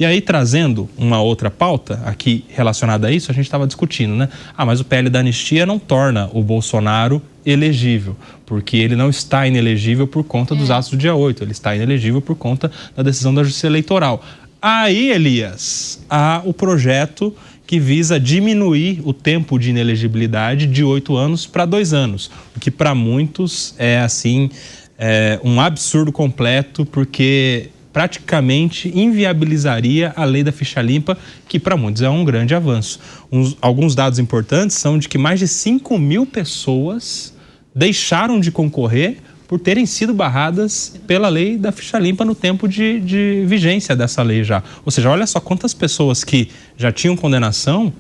E aí, trazendo uma outra pauta aqui relacionada a isso, a gente estava discutindo, né? Mas o PL da anistia não torna o Bolsonaro elegível, porque ele não está inelegível por conta dos atos do dia 8, ele está inelegível por conta da decisão da Justiça Eleitoral. Aí, Elias, há o projeto que visa diminuir o tempo de inelegibilidade de 8 anos para 2 anos, o que para muitos é, assim, um absurdo completo, porque praticamente inviabilizaria a lei da ficha limpa, que para muitos é um grande avanço. Alguns dados importantes são de que mais de 5.000 pessoas deixaram de concorrer por terem sido barradas pela lei da ficha limpa no tempo de vigência dessa lei já. Ou seja, olha só quantas pessoas que já tinham condenação,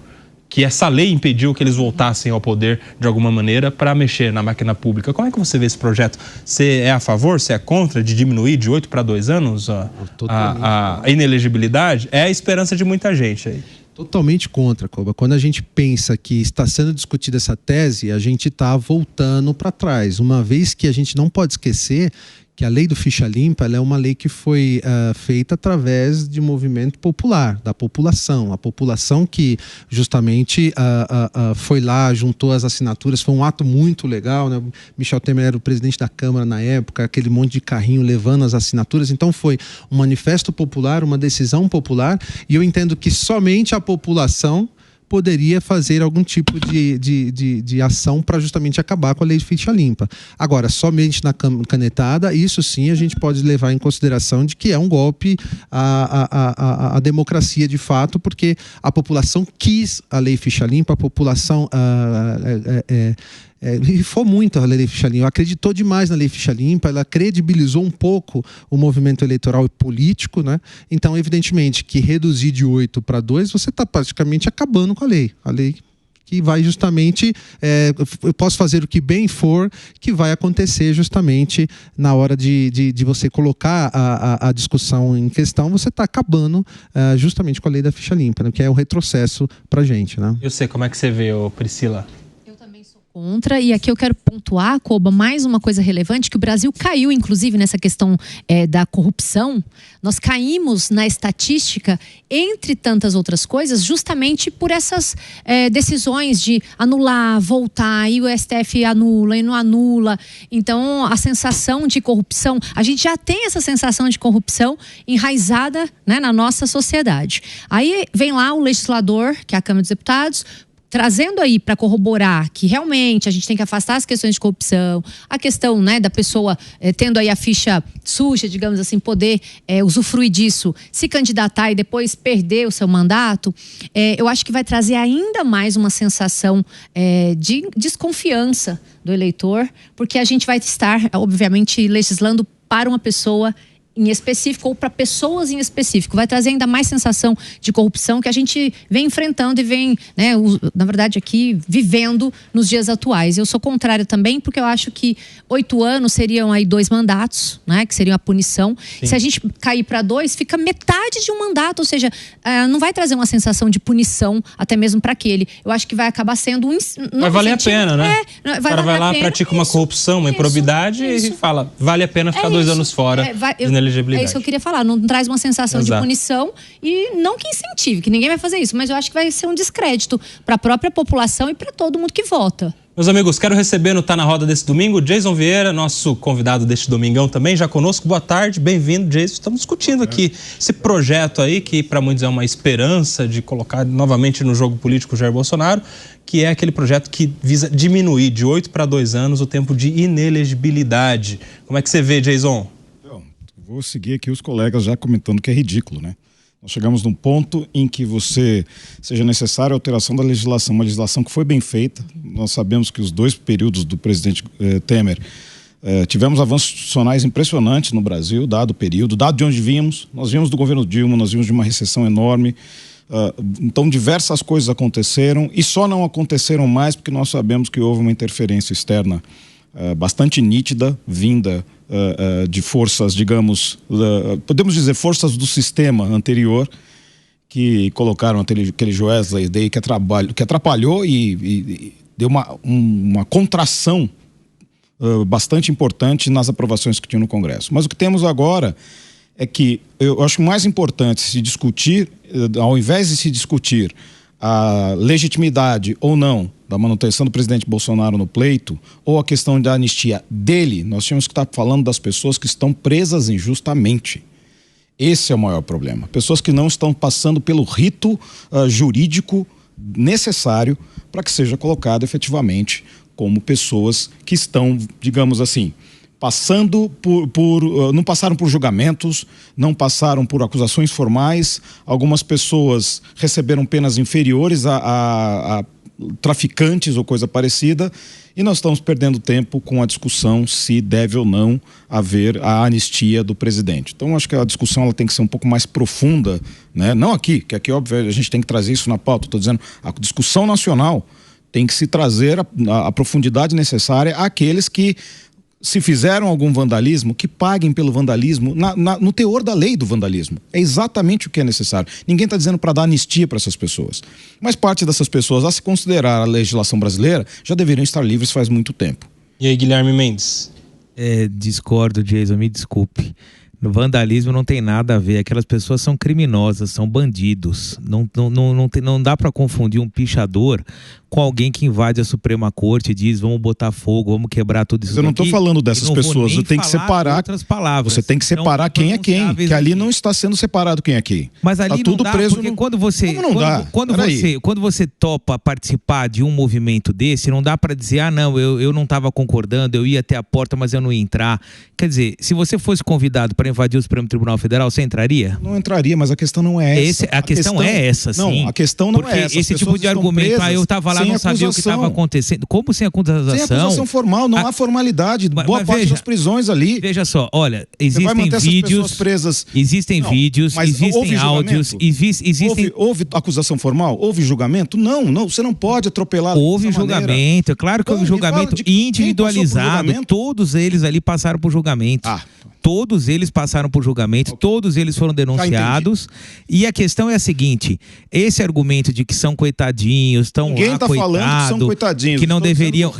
que essa lei impediu que eles voltassem ao poder de alguma maneira para mexer na máquina pública. Como é que você vê esse projeto? Você é a favor, você é contra de diminuir de 8 para 2 anos a inelegibilidade? É a esperança de muita gente aí. Totalmente contra, Koba. Quando a gente pensa que está sendo discutida essa tese, a gente está voltando para trás. Uma vez que a gente não pode esquecer que a lei do ficha limpa, ela é uma lei que foi feita através de movimento popular, da população. A população que justamente foi lá, juntou as assinaturas, foi um ato muito legal, né? Michel Temer era o presidente da Câmara na época, aquele monte de carrinho levando as assinaturas. Então foi um manifesto popular, uma decisão popular, e eu entendo que somente a população poderia fazer algum tipo de ação para justamente acabar com a lei de ficha limpa. Agora, somente na canetada, isso sim a gente pode levar em consideração de que é um golpe à democracia de fato, porque a população quis a lei ficha limpa, a população rifou muito a lei ficha limpa, acreditou demais na lei ficha limpa, ela credibilizou um pouco o movimento eleitoral e político, né? Então, evidentemente, que reduzir de 8 para 2, você está praticamente acabando com a lei que vai justamente, eu posso fazer o que bem for, que vai acontecer justamente na hora de você colocar a discussão em questão, você está acabando justamente com a lei da ficha limpa, né? Que é um retrocesso para a gente, né? Eu sei, como é que você vê, Priscila? Contra, e aqui eu quero pontuar, Koba, mais uma coisa relevante, que o Brasil caiu, inclusive, nessa questão da corrupção. Nós caímos na estatística, entre tantas outras coisas, justamente por essas decisões de anular, voltar, e o STF anula e não anula. Então, a sensação de corrupção, a gente já tem essa sensação de corrupção enraizada, né, na nossa sociedade. Aí vem lá o legislador, que é a Câmara dos Deputados, trazendo aí para corroborar que realmente a gente tem que afastar as questões de corrupção, a questão, né, da pessoa tendo aí a ficha suja, digamos assim, poder usufruir disso, se candidatar e depois perder o seu mandato, eu acho que vai trazer ainda mais uma sensação de desconfiança do eleitor, porque a gente vai estar, obviamente, legislando para uma pessoa em específico ou para pessoas em específico. Vai trazer ainda mais sensação de corrupção que a gente vem enfrentando e vem, né, na verdade aqui, vivendo nos dias atuais. Eu sou contrária também, porque eu acho que 8 anos seriam aí 2 mandatos, né, que seriam a punição. Sim. Se a gente cair para 2, fica metade de um mandato, ou seja, não vai trazer uma sensação de punição até mesmo para aquele. Eu acho que vai acabar sendo vai valer a pena, né? O cara vai lá, pratica uma corrupção, uma improbidade e fala, vale a pena ficar 2 anos fora. É isso que eu queria falar, não traz uma sensação de punição e não que incentive, que ninguém vai fazer isso, mas eu acho que vai ser um descrédito para a própria população e para todo mundo que vota. Meus amigos, quero receber no Tá Na Roda desse domingo Jason Vieira, nosso convidado deste domingão também, já conosco. Boa tarde, bem-vindo, Jason. Estamos discutindo aqui esse projeto aí, que para muitos é uma esperança de colocar novamente no jogo político o Jair Bolsonaro, que é aquele projeto que visa diminuir de 8 para 2 anos o tempo de inelegibilidade. Como é que você vê, Jason? Vou seguir aqui os colegas já comentando que é ridículo, né? Nós chegamos num ponto em que seja necessária a alteração da legislação, uma legislação que foi bem feita. Nós sabemos que os 2 períodos do presidente Temer tivemos avanços institucionais impressionantes no Brasil, dado o período, dado de onde vínhamos. Nós vimos do governo Dilma, nós vimos de uma recessão enorme. Então diversas coisas aconteceram e só não aconteceram mais porque nós sabemos que houve uma interferência externa bastante nítida, vinda de forças, digamos, podemos dizer forças do sistema anterior, que colocaram aquele Joesley Day que atrapalhou e deu uma contração bastante importante nas aprovações que tinha no Congresso. Mas o que temos agora é que eu acho mais importante se discutir, ao invés de se discutir a legitimidade ou não da manutenção do presidente Bolsonaro no pleito, ou a questão da anistia dele, nós tínhamos que estar falando das pessoas que estão presas injustamente. Esse é o maior problema. Pessoas que não estão passando pelo rito jurídico necessário para que seja colocado efetivamente como pessoas que estão, digamos assim, passando não passaram por julgamentos, não passaram por acusações formais. Algumas pessoas receberam penas inferiores a traficantes ou coisa parecida, e nós estamos perdendo tempo com a discussão se deve ou não haver a anistia do presidente. Então, acho que a discussão ela tem que ser um pouco mais profunda, né? Não aqui, que aqui, óbvio, a gente tem que trazer isso na pauta. Estou dizendo, a discussão nacional tem que se trazer a profundidade necessária àqueles que, se fizeram algum vandalismo, que paguem pelo vandalismo no teor da lei do vandalismo. É exatamente o que é necessário. Ninguém está dizendo para dar anistia para essas pessoas. Mas parte dessas pessoas, a se considerar a legislação brasileira, já deveriam estar livres faz muito tempo. E aí, Guilherme Mendes? Discordo, Jason, me desculpe. No vandalismo não tem nada a ver. Aquelas pessoas são criminosas, são bandidos. Não dá para confundir um pichador com alguém que invade a Suprema Corte e diz vamos botar fogo, vamos quebrar tudo isso. Eu não estou falando dessas pessoas, eu tenho que separar outras palavras. Você tem que separar quem é quem, que ali não está sendo separado quem é quem. Mas ali tá tudo não dá, preso porque no... quando você quando você topa participar de um movimento desse, não dá para dizer, não, eu não estava concordando, eu ia até a porta, mas eu não ia entrar. Quer dizer, se você fosse convidado para invadir o Supremo Tribunal Federal, você entraria? Não entraria, mas a questão não é essa. A questão é essa, sim. Não, a questão não é essa. Esse tipo de argumento, eu estava lá, não sabia o que estava acontecendo. Como sem acusação? Sem acusação formal, não há formalidade. Boa parte das prisões ali. Veja só, olha, existem vídeos presas. Existem vídeos, existem áudios, houve acusação formal? Houve julgamento? Não, você não pode atropelar. Houve julgamento, é claro que houve julgamento individualizado. Todos eles ali passaram por julgamento. Todos eles passaram por julgamento, todos eles foram denunciados. E a questão é a seguinte: esse argumento de que são coitadinhos, estão lá falando que são coitadinhos, que não deveriam,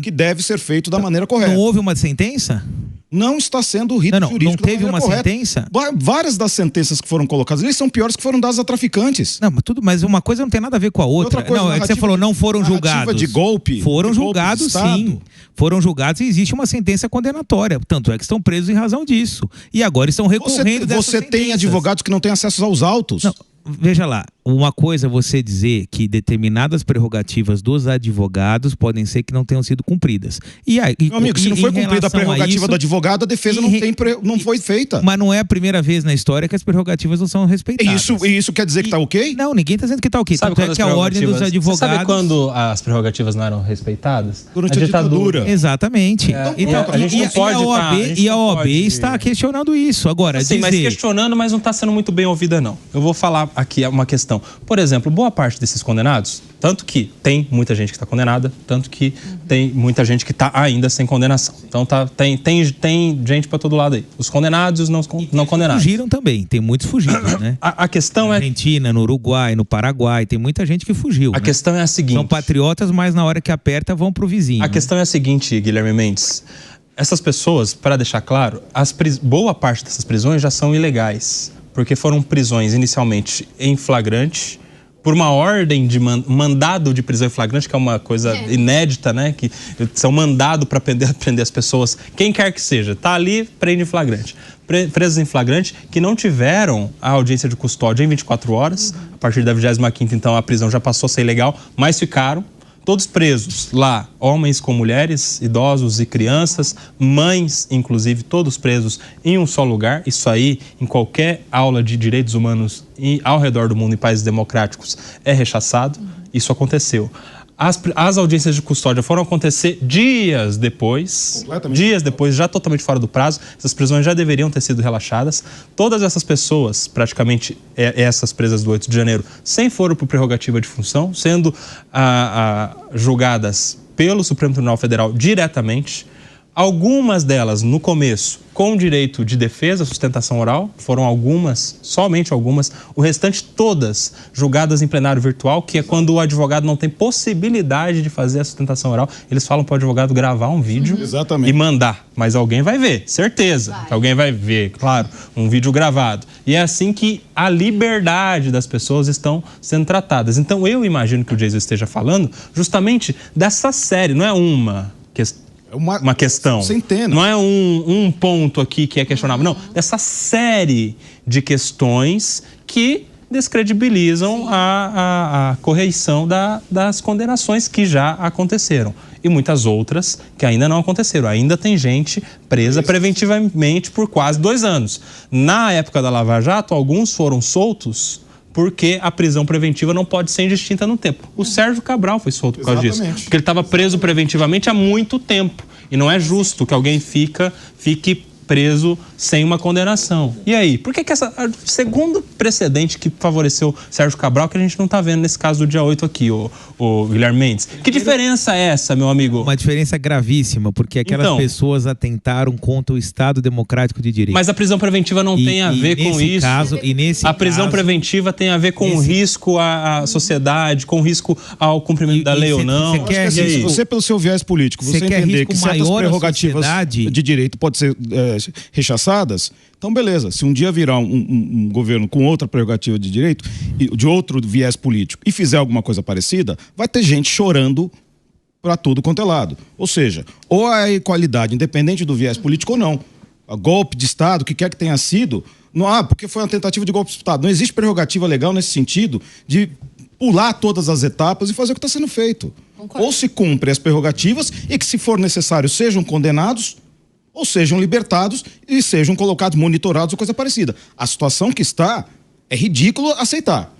que deve ser feito da maneira correta. Não houve uma sentença? Não está sendo o rito jurídico. Não teve uma sentença? Várias das sentenças que foram colocadas ali são piores que foram dadas a traficantes. Não, mas uma coisa não tem nada a ver com a outra. Não, é que você falou, não foram julgados. De golpe. Foram julgados, sim. Foram julgados e existe uma sentença condenatória. Tanto é que estão presos em razão disso. E agora estão recorrendo dessas sentenças. Você tem advogados que não têm acesso aos autos. Não. Veja lá, uma coisa é você dizer que determinadas prerrogativas dos advogados podem ser que não tenham sido cumpridas. Meu amigo, se não foi cumprida a prerrogativa do advogado, a defesa não foi feita. Mas não é a primeira vez na história que as prerrogativas não são respeitadas. E isso quer dizer que está ok? Não, ninguém está dizendo que está ok. Tanto é que a ordem dos advogados... Você sabe quando as prerrogativas não eram respeitadas? Durante a ditadura. Exatamente. Então, a gente não pode... E a OAB está questionando isso. Agora, sim, mas questionando, mas não está sendo muito bem ouvida, não. Eu vou falar aqui uma questão. Por exemplo, boa parte desses condenados, tanto que tem muita gente que está condenada, tanto que tem muita gente que está ainda sem condenação. Então tem gente para todo lado aí. Os condenados e os não condenados. Fugiram também, tem muitos fugidos, né? A questão na Argentina, no Uruguai, no Paraguai, tem muita gente que fugiu. A questão é a seguinte. São patriotas, mas na hora que aperta vão pro vizinho. A questão é a seguinte, Guilherme Mendes. Essas pessoas, para deixar claro, boa parte dessas prisões já são ilegais. Porque foram prisões inicialmente em flagrante, por uma ordem de mandado de prisão em flagrante, que é uma coisa inédita, né? Que são mandados para prender as pessoas, quem quer que seja, tá ali, prende em flagrante. Presos em flagrante que não tiveram a audiência de custódia em 24 horas, a partir da 25ª, então, a prisão já passou a ser ilegal, mas ficaram. Todos presos lá, homens com mulheres, idosos e crianças, mães, inclusive, todos presos em um só lugar. Isso aí, em qualquer aula de direitos humanos ao redor do mundo em países democráticos, é rechaçado. Isso aconteceu. As audiências de custódia foram acontecer dias depois, já totalmente fora do prazo. Essas prisões já deveriam ter sido relaxadas. Todas essas pessoas, praticamente essas presas do 8 de janeiro, sem foro por prerrogativa de função, sendo julgadas pelo Supremo Tribunal Federal diretamente. Algumas delas, no começo, com direito de defesa, sustentação oral, foram algumas, somente algumas. O restante, todas julgadas em plenário virtual, que é quando o advogado não tem possibilidade de fazer a sustentação oral. Eles falam para o advogado gravar um vídeo e mandar. Mas alguém vai ver, certeza. Que alguém vai ver, claro, um vídeo gravado. E é assim que a liberdade das pessoas estão sendo tratadas. Então, eu imagino que o Jason esteja falando justamente dessa série, não é uma questão. Centena. Não é um ponto aqui que é questionável, não. Dessa série de questões que descredibilizam a correição das condenações que já aconteceram. E muitas outras que ainda não aconteceram. Ainda tem gente presa preventivamente por quase 2 anos. Na época da Lava Jato, alguns foram soltos porque a prisão preventiva não pode ser indistinta no tempo. O Sérgio Cabral foi solto por causa disso. Porque ele estava preso preventivamente há muito tempo. E não é justo que alguém fique preso sem uma condenação. E aí? Por que segundo precedente que favoreceu Sérgio Cabral, que a gente não está vendo nesse caso do dia 8 aqui, o Guilherme Mendes? Que diferença é essa, meu amigo? Uma diferença gravíssima, porque aquelas pessoas atentaram contra o Estado Democrático de Direito. Mas a prisão preventiva não tem a ver com isso. A prisão preventiva tem a ver com risco à sociedade, com risco ao cumprimento da lei ou não. Você, pelo seu viés político, você entender que certas prerrogativas de direito podem ser rechaçadas, então beleza, se um dia virar um governo com outra prerrogativa de direito, de outro viés político, e fizer alguma coisa parecida, vai ter gente chorando para tudo quanto é lado. Ou seja, ou a equalidade, independente do viés político ou não. A golpe de Estado, o que quer que tenha sido, porque foi uma tentativa de golpe de Estado. Não existe prerrogativa legal nesse sentido de pular todas as etapas e fazer o que está sendo feito. Concordo. Ou se cumpre as prerrogativas e que, se for necessário, sejam condenados, ou sejam libertados e sejam colocados, monitorados ou coisa parecida. A situação que está é ridículo aceitar.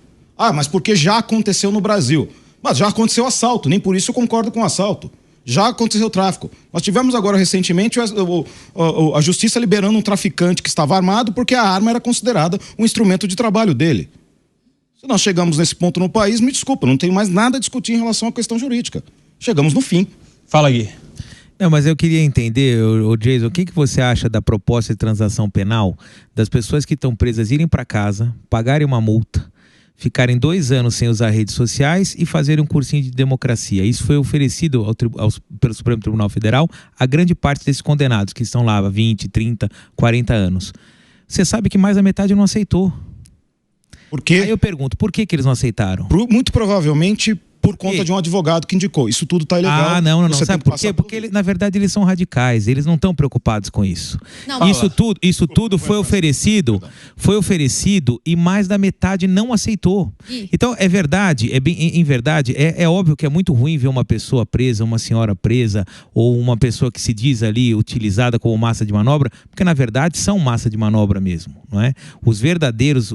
Mas porque já aconteceu no Brasil. Mas já aconteceu assalto, nem por isso eu concordo com o assalto. Já aconteceu tráfico. Nós tivemos agora recentemente a justiça liberando um traficante que estava armado porque a arma era considerada um instrumento de trabalho dele. Se nós chegamos nesse ponto no país, me desculpa, não tenho mais nada a discutir em relação à questão jurídica. Chegamos no fim. Fala, Gui. Não, mas eu queria entender, Jason, o que você acha da proposta de transação penal das pessoas que estão presas irem para casa, pagarem uma multa, ficarem 2 anos sem usar redes sociais e fazerem um cursinho de democracia. Isso foi oferecido pelo Supremo Tribunal Federal a grande parte desses condenados que estão lá há 20, 30, 40 anos. Você sabe que mais da metade não aceitou. Por quê? Aí eu pergunto, por que eles não aceitaram? Muito provavelmente por conta de um advogado que indicou. Isso tudo tá ilegal. Não. Sabe por quê? Porque, na verdade, eles são radicais. Eles não estão preocupados com isso. Isso tudo foi oferecido e mais da metade não aceitou. Então, é verdade, é óbvio que é muito ruim ver uma pessoa presa, uma senhora presa, ou uma pessoa que se diz ali utilizada como massa de manobra, porque, na verdade, são massa de manobra mesmo, não é? Os verdadeiros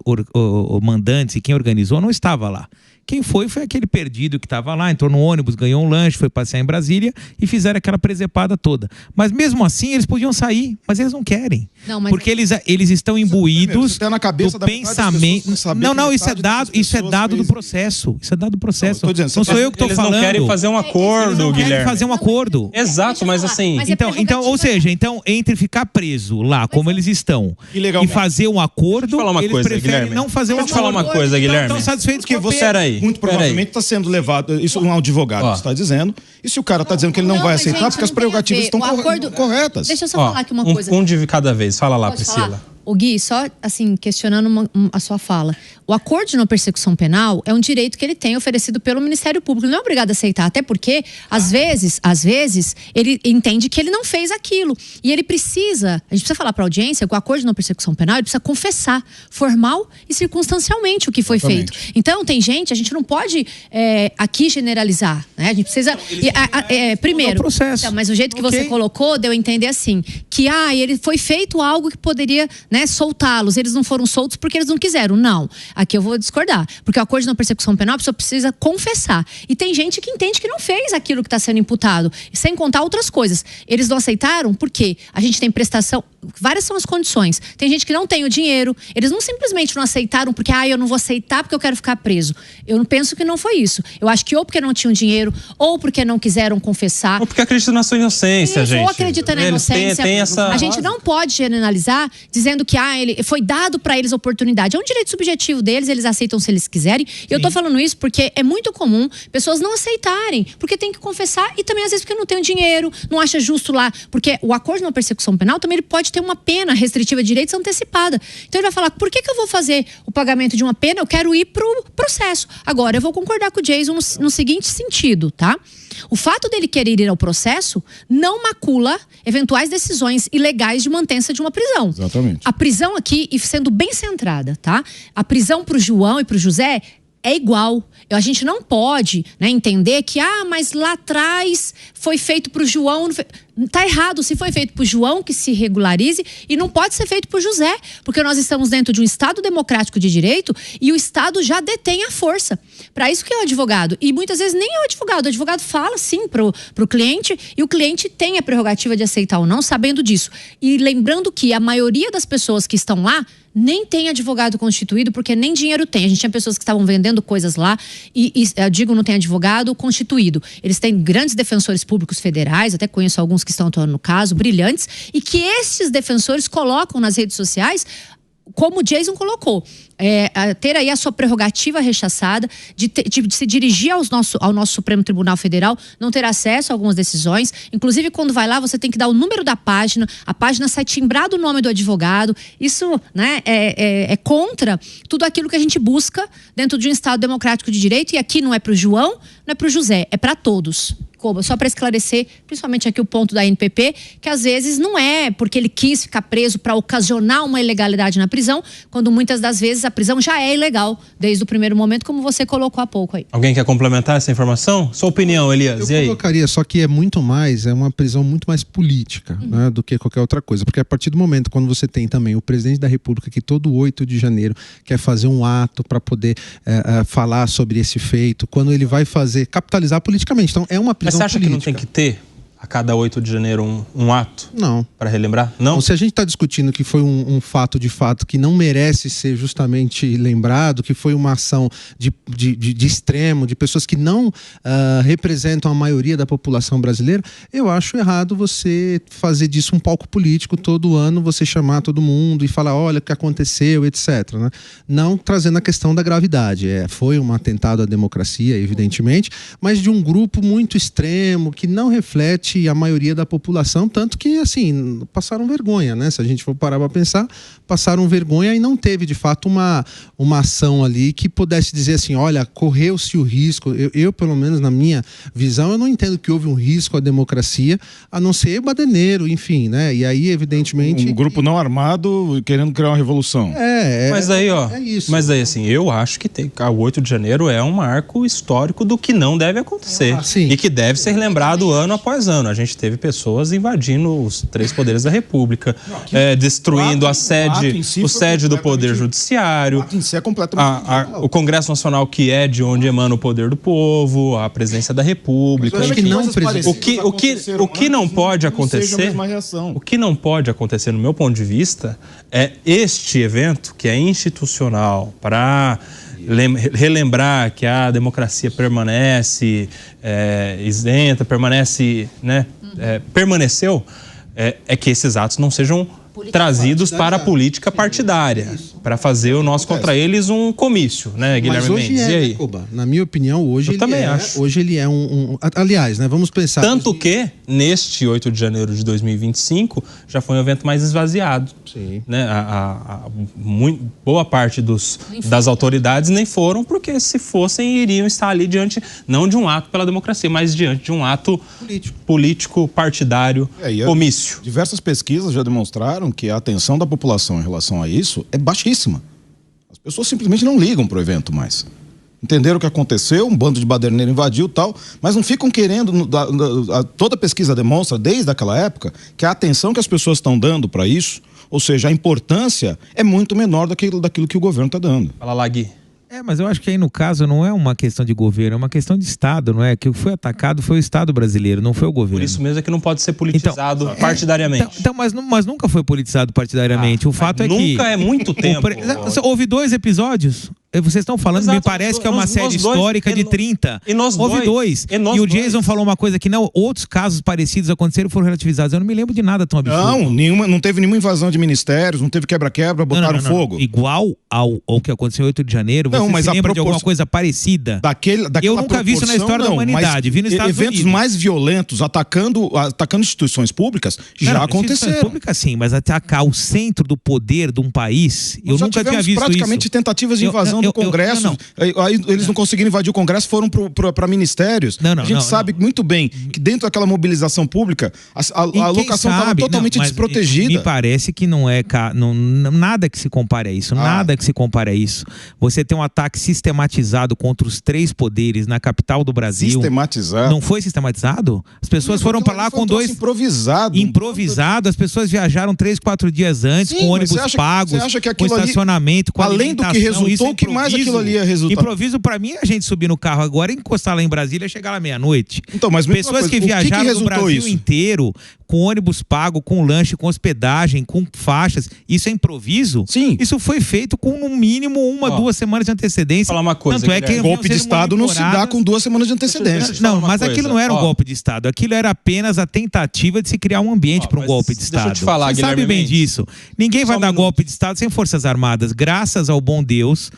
mandantes e quem organizou não estava lá. Quem foi aquele perdido que estava lá, entrou no ônibus, ganhou um lanche, foi passear em Brasília e fizeram aquela presepada toda. Mas mesmo assim, eles podiam sair, mas eles não querem. Porque eles estão imbuídos do pensamento. Não, isso é dado do processo. Isso é dado do processo. Não sou eu que estou falando. Eles não querem fazer um acordo, Guilherme. Querem fazer um acordo. Exato, mas assim... Então, entre ficar preso lá, como eles estão, e fazer um acordo, eles preferem não fazer um acordo. Deixa eu te falar uma coisa, Guilherme. Estão satisfeitos que você era aí. Muito provavelmente está sendo levado, isso um advogado está dizendo, e se o cara está dizendo que ele não vai aceitar, porque as prerrogativas estão corretas. Deixa eu só falar aqui uma coisa. Um de cada vez. Fala lá, Priscila. Falar? O Gui, só assim, questionando a sua fala. O acordo de não persecução penal é um direito que ele tem oferecido pelo Ministério Público. Ele não é obrigado a aceitar, até porque, às vezes, ele entende que ele não fez aquilo. E ele precisa, a gente precisa falar para a audiência que o acordo de não persecução penal, ele precisa confessar formal e circunstancialmente o que foi feito. Então, tem gente, a gente não pode aqui generalizar, né? A gente precisa... primeiro, processo. Mas o jeito que você colocou, deu a entender assim, que ele foi feito algo que poderia... né, soltá-los. Eles não foram soltos porque eles não quiseram. Não. Aqui eu vou discordar. Porque o acordo de não persecução penal, a pessoa precisa confessar. E tem gente que entende que não fez aquilo que está sendo imputado. Sem contar outras coisas. Eles não aceitaram porque a gente tem prestação... Várias são as condições. Tem gente que não tem o dinheiro. Eles não simplesmente não aceitaram porque, eu não vou aceitar porque eu quero ficar preso. Eu não penso que não foi isso. Eu acho que ou porque não tinham dinheiro, ou porque não quiseram confessar. Ou porque acreditam na sua inocência, gente. Ou acredita na inocência. Tem essa... A gente não pode generalizar dizendo que ele foi dado para eles oportunidade. É um direito subjetivo deles, eles aceitam se eles quiserem. E eu tô falando isso porque é muito comum pessoas não aceitarem, porque tem que confessar e também às vezes porque não tem o dinheiro, não acha justo lá. Porque o acordo de não persecução penal também ele pode ter uma pena restritiva de direitos antecipada. Então ele vai falar, por que eu vou fazer o pagamento de uma pena? Eu quero ir pro processo. Agora, eu vou concordar com o Jason no seguinte sentido, tá? O fato dele querer ir ao processo não macula eventuais decisões ilegais de mantença de uma prisão. Exatamente. A prisão aqui, e sendo bem centrada, tá? A prisão pro João e pro José é igual. A gente não pode, né, entender que, mas lá atrás foi feito pro João. Tá errado. Se foi feito pro João, que se regularize, e não pode ser feito pro José, porque nós estamos dentro de um Estado democrático de direito e o Estado já detém a força. Para isso que é o advogado. E muitas vezes nem é o advogado fala sim pro cliente e o cliente tem a prerrogativa de aceitar ou não, sabendo disso. E lembrando que a maioria das pessoas que estão lá nem tem advogado constituído, porque nem dinheiro tem. A gente tinha pessoas que estavam vendendo coisas lá e eu digo, não tem advogado constituído. Eles têm grandes defensores públicos federais, até conheço alguns que estão atuando no caso, brilhantes, e que esses defensores colocam nas redes sociais, como o Jason colocou, ter aí a sua prerrogativa rechaçada de se dirigir ao nosso Supremo Tribunal Federal, não ter acesso a algumas decisões. Inclusive, quando vai lá, você tem que dar o número da página, a página sai timbrado o nome do advogado. Isso, né, é contra tudo aquilo que a gente busca dentro de um Estado democrático de direito, e aqui não é para o João, não é para o José, é para todos. Coba, só para esclarecer, principalmente aqui o ponto da NPP, que às vezes não é porque ele quis ficar preso para ocasionar uma ilegalidade na prisão, quando muitas das vezes a prisão já é ilegal desde o primeiro momento, como você colocou há pouco aí. Alguém quer complementar essa informação? Sua opinião, Elias, e aí? Eu colocaria, só que é uma prisão muito mais política, né, do que qualquer outra coisa, porque a partir do momento quando você tem também o presidente da República que todo 8 de janeiro quer fazer um ato para poder falar sobre esse feito, quando ele vai capitalizar politicamente, então é uma prisão. Mas você acha política. Que não tem que ter a cada 8 de janeiro um ato? Não. Para relembrar? Não? Se a gente está discutindo que foi um fato de fato que não merece ser justamente lembrado, que foi uma ação de extremo, de pessoas que não representam a maioria da população brasileira, eu acho errado você fazer disso um palco político todo ano, você chamar todo mundo e falar, olha o que aconteceu, etc. Né? Não trazendo a questão da gravidade. Foi um atentado à democracia, evidentemente, mas de um grupo muito extremo, que não reflete a maioria da população, tanto que, assim, passaram vergonha, né? Se a gente for parar para pensar, passaram vergonha e não teve, de fato, uma ação ali que pudesse dizer assim, olha, correu-se o risco. Eu, pelo menos, na minha visão, eu não entendo que houve um risco à democracia, a não ser baderneiro, enfim, né? E aí, evidentemente... Um grupo não armado querendo criar uma revolução. Mas aí, é isso. Mas aí, assim, eu acho que o 8 de janeiro é um marco histórico do que não deve acontecer. E que deve ser lembrado ano após ano. A gente teve pessoas invadindo os 3 poderes da República, destruindo o sede do Poder Judiciário, o Congresso Nacional, que é de onde emana o poder do povo, a presidência da República. O que não pode acontecer, o que não pode acontecer, no meu ponto de vista, é este evento que é institucional para relembrar que a democracia permanece isenta, permanece, né, permaneceu, é que esses atos não sejam trazidos para a política partidária, para fazer o nosso contra eles um comício, né, Guilherme Mendes? E aí? Cuba, na minha opinião, hoje ele é aliás, né, vamos pensar... Tanto que, neste 8 de janeiro de 2025, já foi um evento mais esvaziado. Sim. Né? Boa parte das autoridades nem foram, porque se fossem, iriam estar ali diante, não de um ato pela democracia, mas diante de um ato político partidário, comício. Diversas pesquisas já demonstraram que a atenção da população em relação a isso é baixíssima. As pessoas simplesmente não ligam para o evento mais. entenderam o que aconteceu, um bando de baderneiro invadiu e tal, mas não ficam querendo, toda pesquisa demonstra, desde aquela época, que a atenção que as pessoas estão dando para isso, ou seja, a importância é muito menor daquilo que o governo está dando. Fala lá, Gui. Mas eu acho que aí no caso não é uma questão de governo, é uma questão de Estado, não é? Que o que foi atacado foi o Estado brasileiro, não foi o governo. Por isso mesmo é que não pode ser politizado partidariamente. Mas nunca foi politizado partidariamente. O fato é que... Nunca é muito tempo. Houve 2 episódios. Vocês estão falando, Exato, me parece que é uma série histórica de 30. Houve 2. E o Jason falou uma coisa que não, outros casos parecidos aconteceram e foram relativizados. Eu não me lembro de nada tão absurdo. Não teve nenhuma invasão de ministérios, não teve quebra-quebra, botaram fogo. Igual ao que aconteceu em 8 de janeiro, você se lembra de alguma coisa parecida? Eu nunca vi isso na história da humanidade, vi nos Estados Unidos. Eventos mais violentos, atacando instituições públicas, já aconteceram. Instituições públicas sim, mas atacar o centro do poder de um país, eu nunca tinha visto praticamente isso. Tentativas de invasão do Congresso. Aí eles não conseguiram invadir o Congresso, foram para ministérios. A gente sabe muito bem que dentro daquela mobilização pública, a alocação estava totalmente desprotegida. Me parece que não é nada que se compare a isso. Nada que se compare a isso. Você tem um ataque sistematizado contra os 3 poderes na capital do Brasil. Sistematizado? Não foi sistematizado? As pessoas foram para lá com 2... Improvisado. As pessoas viajaram 3, 4 dias antes, com ônibus pagos, com estacionamento, com além do que resultou, o que mais aquilo ali ia resultar? Improviso pra mim é a gente subir no carro agora, encostar lá em Brasília e chegar lá meia-noite. Então, mas pessoas que viajaram do Brasil inteiro, com ônibus pago, com lanche, com hospedagem, com faixas, isso é improviso? Sim. Isso foi feito com no mínimo 1, 2 semanas de antecedência. Falar uma coisa, tanto é que golpe de Estado não se dá com 2 semanas de antecedência. Não, mas aquilo não era um golpe de Estado, aquilo era apenas a tentativa de se criar um ambiente para um golpe de Estado. Deixa eu te falar, Você sabe bem disso. Ninguém vai dar golpe de Estado sem Forças Armadas. Graças ao bom Deus,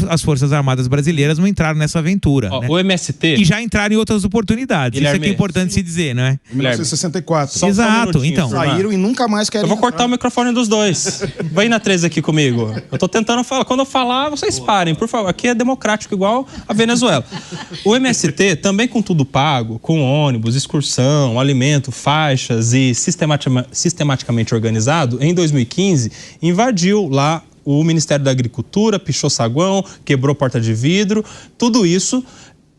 as Forças Armadas brasileiras não entraram nessa aventura. Né? O MST... E já entraram em outras oportunidades. Guilherme, isso aqui é importante se dizer, não é? 1964. Exato, então. Saíram e nunca mais querem... Eu vou cortar o microfone dos dois. Vem na 13 aqui comigo. Eu tô tentando falar. Quando eu falar, vocês parem, por favor. Aqui é democrático igual a Venezuela. O MST, também com tudo pago, com ônibus, excursão, alimento, faixas e sistematicamente organizado, em 2015, invadiu lá o Ministério da Agricultura, pichou saguão, quebrou porta de vidro. Tudo isso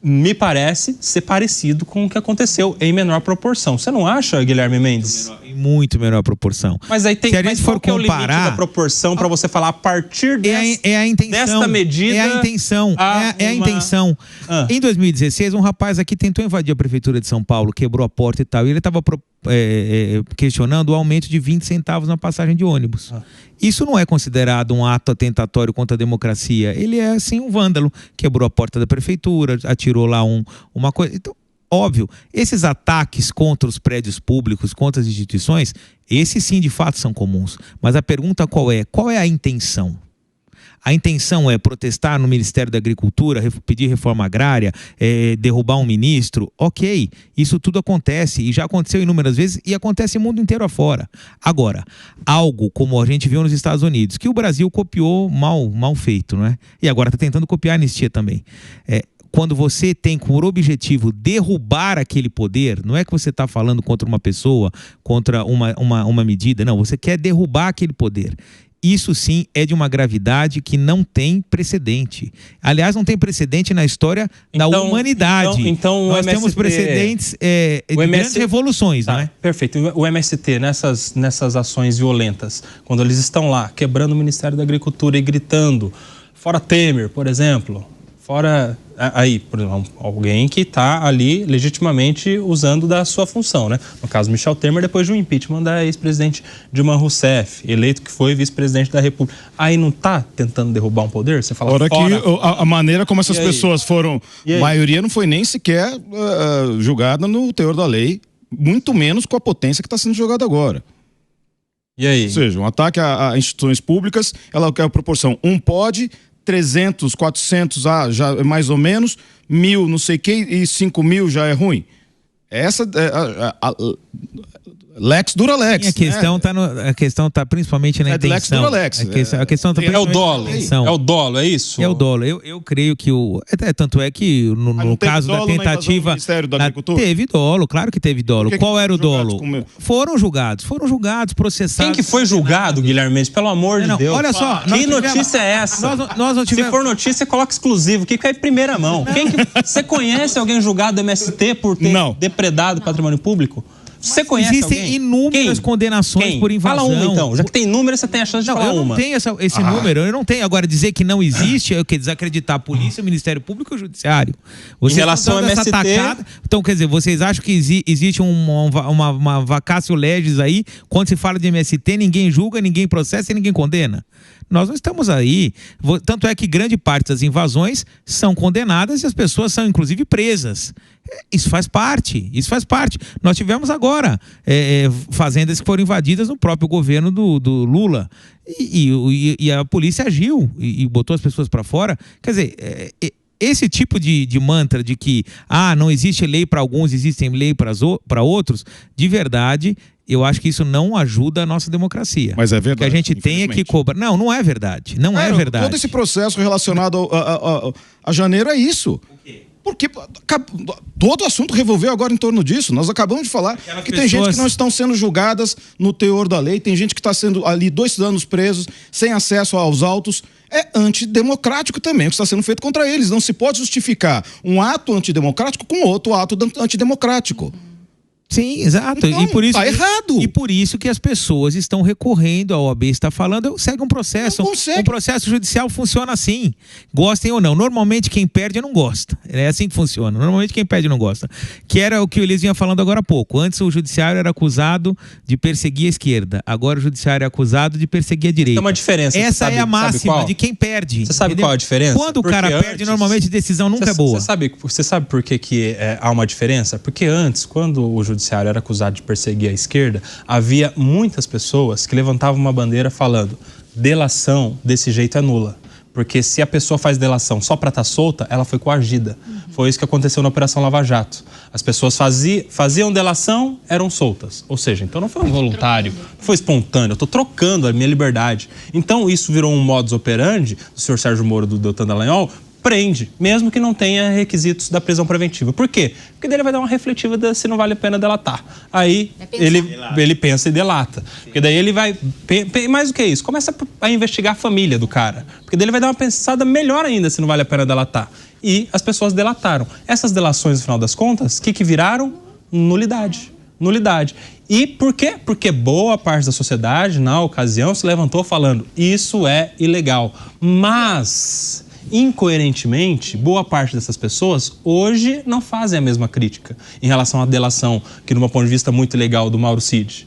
me parece ser parecido com o que aconteceu em menor proporção. Você não acha, Guilherme Mendes? Em muito menor proporção. Mas aí tem, se a gente for comparar, é o limite da proporção para você falar a partir a intenção, desta medida? É a intenção. É a intenção. Em 2016, um rapaz aqui tentou invadir a prefeitura de São Paulo, quebrou a porta e tal. E ele estava questionando o aumento de 20 centavos na passagem de ônibus. Isso não é considerado um ato atentatório contra a democracia. Ele é, sim, um vândalo. Quebrou a porta da prefeitura, atirou lá uma coisa. Então, óbvio, esses ataques contra os prédios públicos, contra as instituições, esses sim, de fato, são comuns. Mas a pergunta qual é? Qual é a intenção? A intenção é protestar no Ministério da Agricultura, pedir reforma agrária, derrubar um ministro? Ok, isso tudo acontece e já aconteceu inúmeras vezes e acontece no mundo inteiro afora. Agora, algo como a gente viu nos Estados Unidos, que o Brasil copiou mal feito, não é? E agora está tentando copiar a anistia também. Quando você tem por objetivo derrubar aquele poder, não é que você está falando contra uma pessoa, contra uma medida, não, você quer derrubar aquele poder. Isso sim é de uma gravidade que não tem precedente. Aliás, não tem precedente na história da humanidade. Então nós temos precedentes de grandes revoluções, tá, não é? Perfeito. O MST, nessas ações violentas, quando eles estão lá quebrando o Ministério da Agricultura e gritando, fora Temer, por exemplo, fora... Aí, por exemplo, alguém que está ali legitimamente usando da sua função, né? No caso, Michel Temer, depois de um impeachment da ex-presidente Dilma Rousseff, eleito que foi vice-presidente da República. Aí não está tentando derrubar um poder? Você fala fora que a maneira como essas pessoas foram... A maioria não foi nem sequer julgada no teor da lei, muito menos com a potência que está sendo jogada agora. E aí? Ou seja, um ataque a instituições públicas, ela quer a proporção 1 pode... 300, 400, já é mais ou menos, 1.000, não sei o que, e 5.000 já é ruim. Lex dura lex. A questão tá principalmente na intenção. Lex dura lex. A questão tá É o dolo. É o dolo, é isso? É o dolo. Eu creio que tanto é que no caso da tentativa Ministério da Agricultura? Teve dolo, claro que teve dolo. Qual era o dolo? Foram julgados, processados. Quem que foi julgado, Guilherme Mendes? Pelo amor de Deus. Olha só, que notícia é essa? Nós não tivemos... Se for notícia, coloca exclusivo, que cai em primeira mão. Você conhece alguém julgado do MST por ter depredado patrimônio público? Você conhece Existem alguém? inúmeras condenações por invasão. Fala uma então, já que tem número, você tem a chance de falar uma. Eu não tenho esse número, eu não tenho. Agora, dizer que não existe é o que? Desacreditar a polícia, o Ministério Público e o Judiciário. Em relação ao MST... Então, quer dizer, vocês acham que existe uma vacácio legis aí, quando se fala de MST, ninguém julga, ninguém processa e ninguém condena? Nós não estamos aí. Tanto é que grande parte das invasões são condenadas e as pessoas são, inclusive, presas. Isso faz parte. Nós tivemos agora fazendas que foram invadidas no próprio governo do Lula. E a polícia agiu e botou as pessoas para fora. Quer dizer, esse tipo de mantra de que não existe lei para alguns, existem lei para outros, de verdade... Eu acho que isso não ajuda a nossa democracia. Mas é verdade. Que a gente tenha que cobrar. Não é verdade. Não é verdade. Todo esse processo relacionado a janeiro é isso. O quê? Porque todo o assunto revolveu agora em torno disso. Nós acabamos de falar que tem gente que não estão sendo julgadas no teor da lei, tem gente que está sendo ali 2 anos presos, sem acesso aos autos. É antidemocrático também o que está sendo feito contra eles. Não se pode justificar um ato antidemocrático com outro ato antidemocrático. Sim, exato. Então, e por isso, tá errado. E por isso que as pessoas estão recorrendo, a OAB está falando, segue um processo. Um processo judicial funciona assim. Gostem ou não. Normalmente quem perde não gosta. É assim que funciona. Normalmente quem perde não gosta. Que era o que o Elias vinha falando agora há pouco. Antes o judiciário era acusado de perseguir a esquerda. Agora o judiciário é acusado de perseguir a direita. Tem uma diferença. Essa é a máxima de quem perde. Você sabe qual a diferença? Quando o cara perde, normalmente a decisão nunca é boa. Você sabe por que há uma diferença? Porque antes, quando o judiciário era acusado de perseguir a esquerda, havia muitas pessoas que levantavam uma bandeira falando: delação desse jeito é nula. Porque se a pessoa faz delação só para estar solta, ela foi coagida. Foi isso que aconteceu na Operação Lava Jato. As pessoas faziam delação, eram soltas. Ou seja, então não foi um voluntário, não foi espontâneo, eu estou trocando a minha liberdade. Então isso virou um modus operandi do senhor Sérgio Moro, do Deltan Dallagnol, prende, mesmo que não tenha requisitos da prisão preventiva. Por quê? Porque daí ele vai dar uma refletiva se não vale a pena delatar. Aí ele pensa e delata. Porque daí ele vai... Mais do que isso, começa a investigar a família do cara. Porque daí ele vai dar uma pensada melhor ainda se não vale a pena delatar. E as pessoas delataram. Essas delações, no final das contas, o que viraram? Nulidade. Nulidade. E por quê? Porque boa parte da sociedade, na ocasião, se levantou falando: isso é ilegal. Mas... incoerentemente, boa parte dessas pessoas hoje não fazem a mesma crítica em relação à delação, que, de um ponto de vista muito legal, do Mauro Cid.